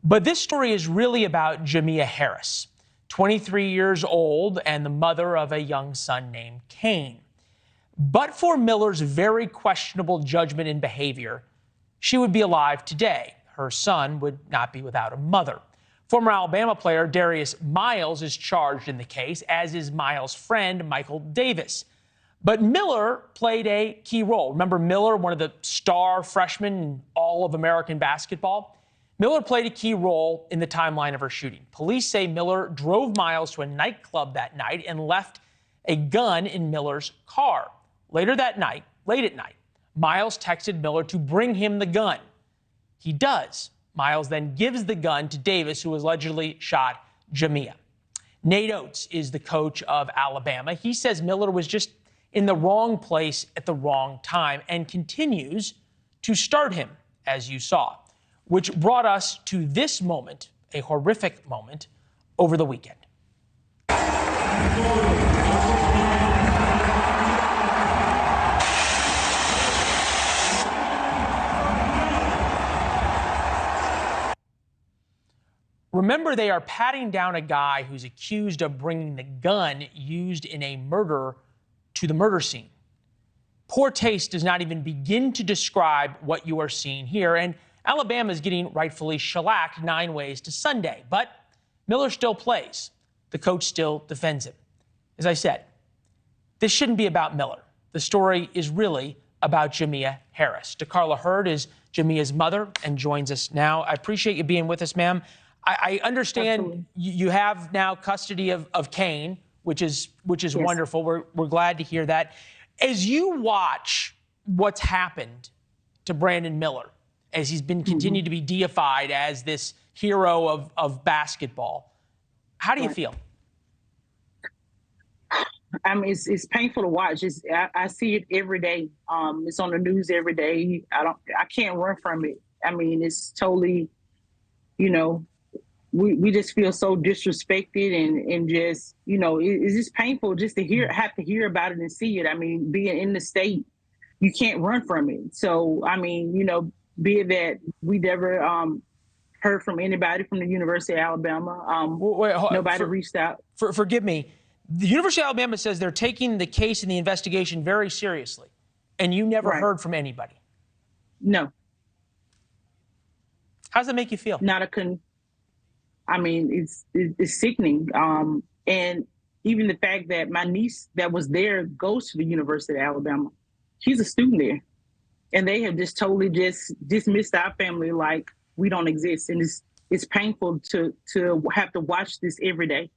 But this story is really about Jamea Harris, 23 years old and the mother of a young son named Kane. But for Miller's very questionable judgment and behavior, she would be alive today. Her son would not be without a mother. Former Alabama player Darius Miles is charged in the case, as is Miles' friend Michael Davis. But Miller played a key role. Remember Miller, one of the star freshmen in all of American basketball? Miller played a key role in the timeline of her shooting. Police say Miller drove Miles to a nightclub that night and left a gun in Miller's car. Later that night, late at night, Miles texted Miller to bring him the gun. He does. Miles then gives the gun to Davis, who allegedly shot Jamea. Nate Oates is the coach of Alabama. He says Miller was just in the wrong place at the wrong time and continues to start him, as you saw, which brought us to this moment, a horrific moment, over the weekend. Remember, they are patting down a guy who's accused of bringing the gun used in a murder to the murder scene. Poor taste does not even begin to describe what you are seeing here, and Alabama is getting rightfully shellacked 9 ways to Sunday. But Miller still plays. The coach still defends him. As I said, this shouldn't be about Miller. The story is really about Jamea Harris. DeCarla Heard is Jamea's mother and joins us now. I appreciate you being with us, ma'am. I understand you have now custody of Kane, which is yes, wonderful. We're glad to hear that. As you watch what's happened to Brandon Miller, as he's been continued to be deified as this hero of basketball, how do you feel? I mean, it's painful to watch. I see it every day. It's on the news every day. I can't run from it. I mean, it's totally, we just feel so disrespected and just, it's just painful just to have to hear about it and see it. I mean, being in the state, you can't run from it. So, I mean, be it that we never heard from anybody from the University of Alabama. Nobody reached out. Forgive me. The University of Alabama says they're taking the case and the investigation very seriously, and you never heard from anybody. No. How does that make you feel? I mean, it's sickening. And even the fact that my niece that was there goes to the University of Alabama. She's a student there. And they have just totally just dismissed our family like we don't exist. And it's painful to have to watch this every day.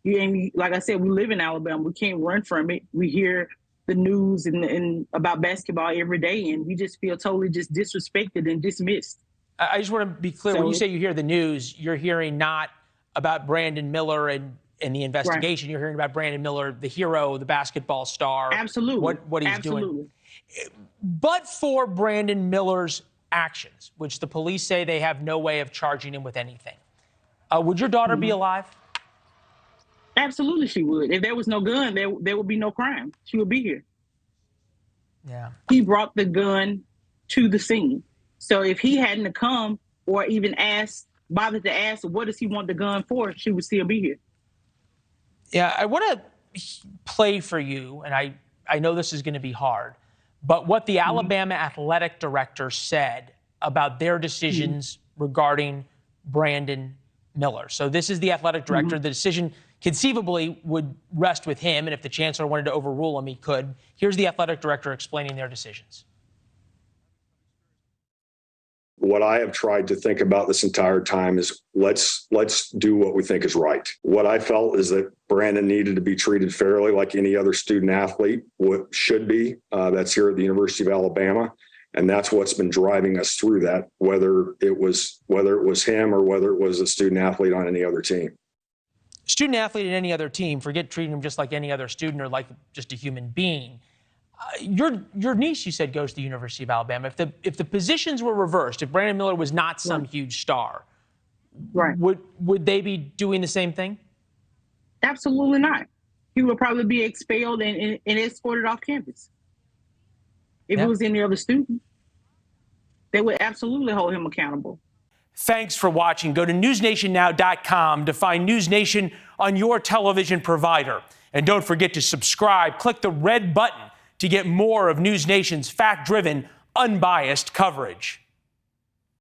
And like I said, we live in Alabama. We can't run from it. We hear the news and about basketball every day, and we just feel totally just disrespected and dismissed. I just want to be clear. When you say you hear the news, you're hearing not about Brandon Miller and the investigation. You're hearing about Brandon Miller, the hero, the basketball star. Absolutely. What he's doing. But for Brandon Miller's actions, which the police say they have no way of charging him with anything, would your daughter be alive? Absolutely, she would. If there was no gun, there would be no crime. She would be here. Yeah. He brought the gun to the scene. So if he hadn't have come or even bothered to ask, what does he want the gun for, she would still be here. Yeah, I want to play for you, and I know this is going to be hard, but what the Alabama athletic director said about their decisions regarding Brandon Miller. So this is the athletic director. The decision conceivably would rest with him, and if the chancellor wanted to overrule him, he could. Here's the athletic director explaining their decisions. What I have tried to think about this entire time is let's do what we think is right. What I felt is that Brandon needed to be treated fairly like any other student athlete should be. That's here at the University of Alabama. And that's what's been driving us through that, whether it was him or whether it was a student athlete on any other team. Student athlete in any other team, forget treating him just like any other student or like just a human being. Your niece, you said, goes to the University of Alabama. If the positions were reversed, if Brandon Miller was not some huge star, would they be doing the same thing? Absolutely not. He would probably be expelled and escorted off campus. If it was any other student, they would absolutely hold him accountable. Thanks for watching. Go to newsnationnow.com to find NewsNation on your television provider. And don't forget to subscribe. Click the red button to get more of NewsNation's fact-driven, unbiased coverage.